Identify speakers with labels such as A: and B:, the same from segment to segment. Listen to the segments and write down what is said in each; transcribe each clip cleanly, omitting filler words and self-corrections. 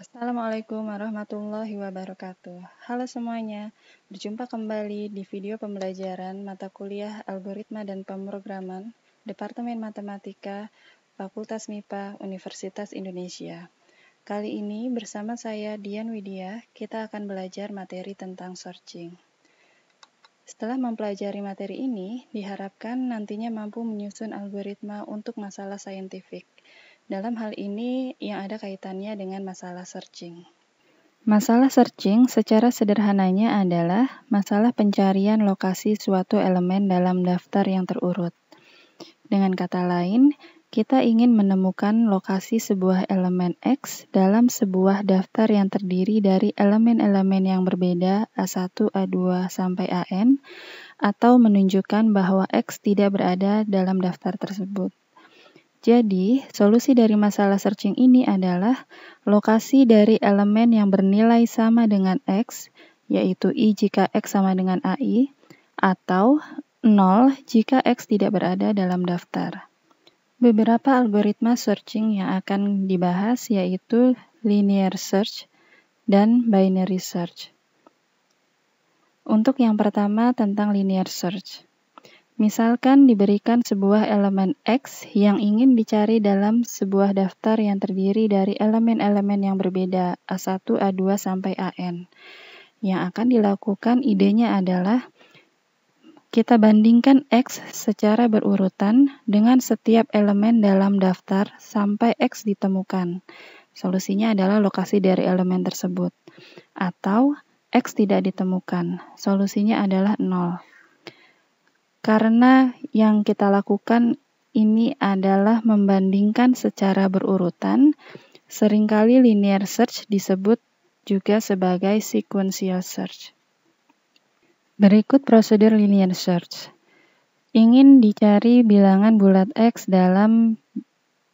A: Assalamualaikum warahmatullahi wabarakatuh. Halo semuanya, berjumpa kembali di video pembelajaran mata kuliah Algoritma dan Pemrograman Departemen Matematika Fakultas MIPA Universitas Indonesia. Kali ini bersama saya Dian Widya, kita akan belajar materi tentang searching. Setelah mempelajari materi ini, diharapkan nantinya mampu menyusun algoritma untuk masalah saintifik. Dalam hal ini, yang ada kaitannya dengan masalah searching. Masalah searching secara sederhananya adalah masalah pencarian lokasi suatu elemen dalam daftar yang terurut. Dengan kata lain, kita ingin menemukan lokasi sebuah elemen X dalam sebuah daftar yang terdiri dari elemen-elemen yang berbeda A1, A2, sampai AN, atau menunjukkan bahwa X tidak berada dalam daftar tersebut. Jadi, solusi dari masalah searching ini adalah lokasi dari elemen yang bernilai sama dengan X, yaitu I jika X sama dengan AI, atau 0 jika X tidak berada dalam daftar. Beberapa algoritma searching yang akan dibahas yaitu linear search dan binary search. Untuk yang pertama tentang linear search. Misalkan diberikan sebuah elemen X yang ingin dicari dalam sebuah daftar yang terdiri dari elemen-elemen yang berbeda, A1, A2, sampai AN. Yang akan dilakukan idenya adalah kita bandingkan X secara berurutan dengan setiap elemen dalam daftar sampai X ditemukan. Solusinya adalah lokasi dari elemen tersebut. Atau X tidak ditemukan, solusinya adalah 0. Karena yang kita lakukan ini adalah membandingkan secara berurutan, seringkali linear search disebut juga sebagai sequential search. Berikut prosedur linear search. Ingin dicari bilangan bulat X dalam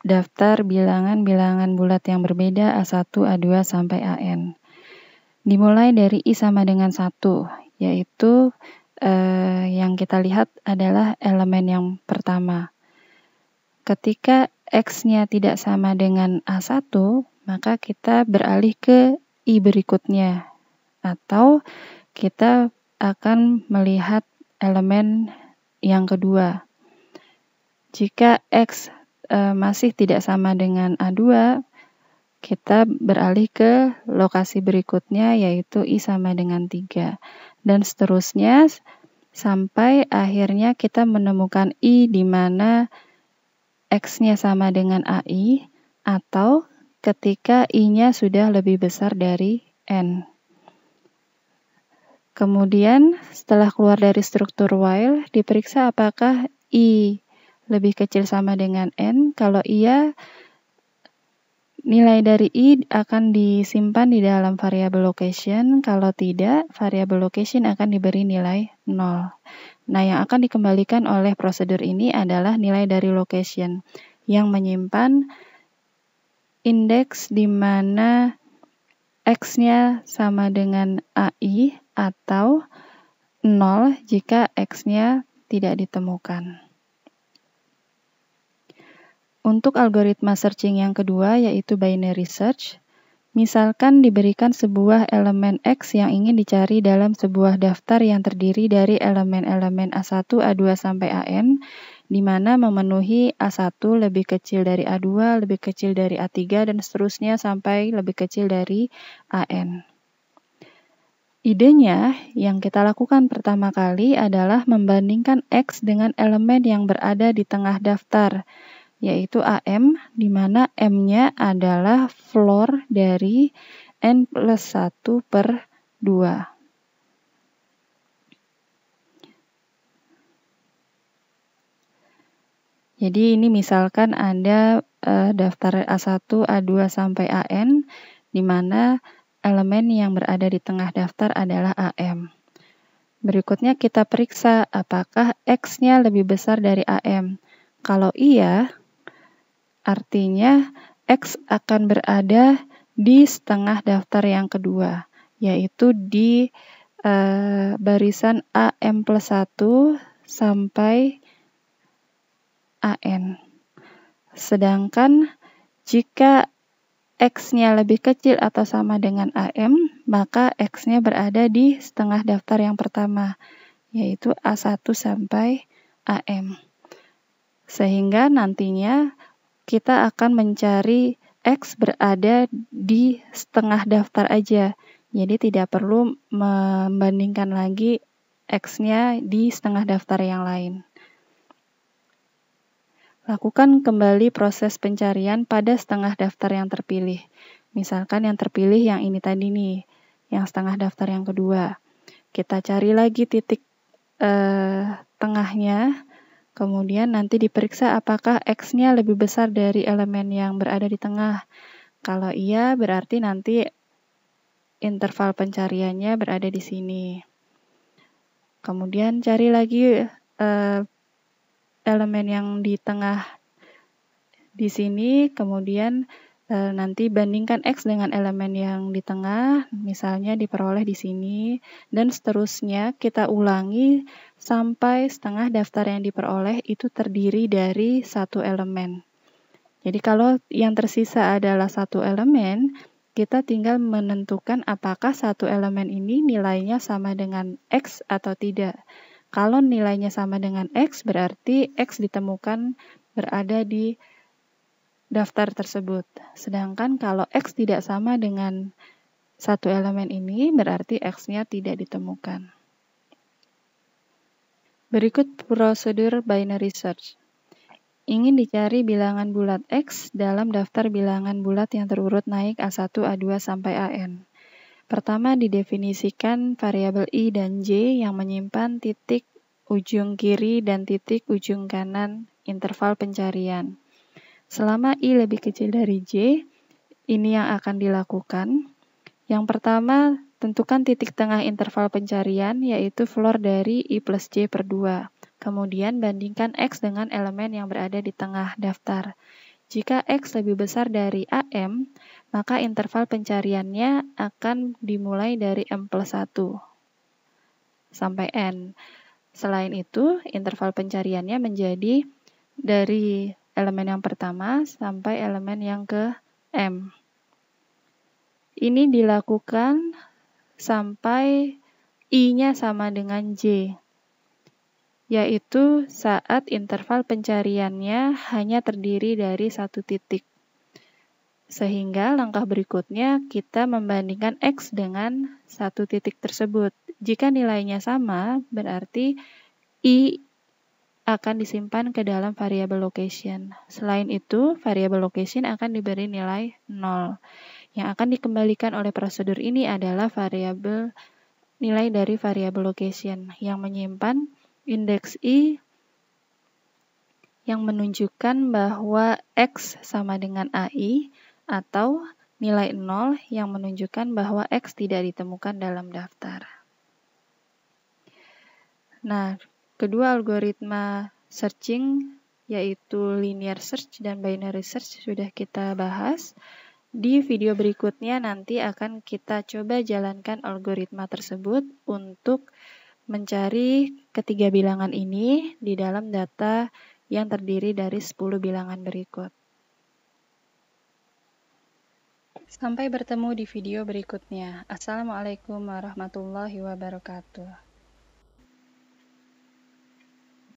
A: daftar bilangan-bilangan bulat yang berbeda A1, A2, sampai AN. Dimulai dari I sama dengan 1, yaitu yang kita lihat adalah elemen yang pertama. Ketika X-nya tidak sama dengan A1, maka kita beralih ke I berikutnya. Atau kita akan melihat elemen yang kedua. Jika X masih tidak sama dengan A2, kita beralih ke lokasi berikutnya yaitu I sama dengan 3. Dan seterusnya sampai akhirnya kita menemukan I di mana X-nya sama dengan AI atau ketika I-nya sudah lebih besar dari N. Kemudian setelah keluar dari struktur while, diperiksa apakah I lebih kecil sama dengan N. Kalau iya, nilai dari I akan disimpan di dalam variabel location. Kalau tidak, variabel location akan diberi nilai 0. Nah, yang akan dikembalikan oleh prosedur ini adalah nilai dari location yang menyimpan indeks di mana X-nya sama dengan AI atau 0 jika X-nya tidak ditemukan. Untuk algoritma searching yang kedua yaitu binary search, misalkan diberikan sebuah elemen X yang ingin dicari dalam sebuah daftar yang terdiri dari elemen-elemen A1, A2, sampai AN, di mana memenuhi A1 lebih kecil dari A2, lebih kecil dari A3, dan seterusnya sampai lebih kecil dari AN. Idenya yang kita lakukan pertama kali adalah membandingkan X dengan elemen yang berada di tengah daftar, yaitu AM, di mana M-nya adalah floor dari N plus 1 per 2. Jadi ini misalkan ada daftar A1, A2, sampai AN, di mana elemen yang berada di tengah daftar adalah AM. Berikutnya kita periksa apakah X-nya lebih besar dari AM. Kalau iya, artinya X akan berada di setengah daftar yang kedua, yaitu di barisan AM plus 1 sampai AN. Sedangkan jika X-nya lebih kecil atau sama dengan AM, maka X-nya berada di setengah daftar yang pertama, yaitu A1 sampai AM. Sehingga nantinya kita akan mencari X berada di setengah daftar aja. Jadi tidak perlu membandingkan lagi X-nya di setengah daftar yang lain. Lakukan kembali proses pencarian pada setengah daftar yang terpilih. Misalkan yang terpilih yang ini tadi nih, yang setengah daftar yang kedua. Kita cari lagi titik tengahnya, kemudian nanti diperiksa apakah X-nya lebih besar dari elemen yang berada di tengah. Kalau iya, berarti nanti interval pencariannya berada di sini. Kemudian cari lagi elemen yang di tengah di sini, kemudian nanti bandingkan X dengan elemen yang di tengah, misalnya diperoleh di sini, dan seterusnya kita ulangi sampai setengah daftar yang diperoleh itu terdiri dari satu elemen. Jadi kalau yang tersisa adalah satu elemen, kita tinggal menentukan apakah satu elemen ini nilainya sama dengan X atau tidak. Kalau nilainya sama dengan X, berarti X ditemukan berada di daftar tersebut. Sedangkan kalau X tidak sama dengan satu elemen ini, berarti X-nya tidak ditemukan. Berikut prosedur binary search. Ingin dicari bilangan bulat X dalam daftar bilangan bulat yang terurut naik A1, A2, sampai AN. Pertama, didefinisikan variabel I dan J yang menyimpan titik ujung kiri dan titik ujung kanan interval pencarian. Selama I lebih kecil dari J, ini yang akan dilakukan. Yang pertama, tentukan titik tengah interval pencarian, yaitu floor dari I plus J per 2. Kemudian bandingkan X dengan elemen yang berada di tengah daftar. Jika X lebih besar dari AM, maka interval pencariannya akan dimulai dari M plus 1 sampai N. Selain itu, interval pencariannya menjadi dari elemen yang pertama sampai elemen yang ke M. Ini dilakukan sampai I-nya sama dengan J, yaitu saat interval pencariannya hanya terdiri dari satu titik. Sehingga langkah berikutnya kita membandingkan X dengan satu titik tersebut. Jika nilainya sama, berarti I akan disimpan ke dalam variabel location. Selain itu, variabel location akan diberi nilai 0. Yang akan dikembalikan oleh prosedur ini adalah variabel nilai dari variabel location yang menyimpan indeks I yang menunjukkan bahwa X sama dengan AI atau nilai 0 yang menunjukkan bahwa X tidak ditemukan dalam daftar. Nah, kedua algoritma searching yaitu linear search dan binary search sudah kita bahas. Di video berikutnya nanti akan kita coba jalankan algoritma tersebut untuk mencari ketiga bilangan ini di dalam data yang terdiri dari 10 bilangan berikut. Sampai bertemu di video berikutnya. Assalamualaikum warahmatullahi wabarakatuh.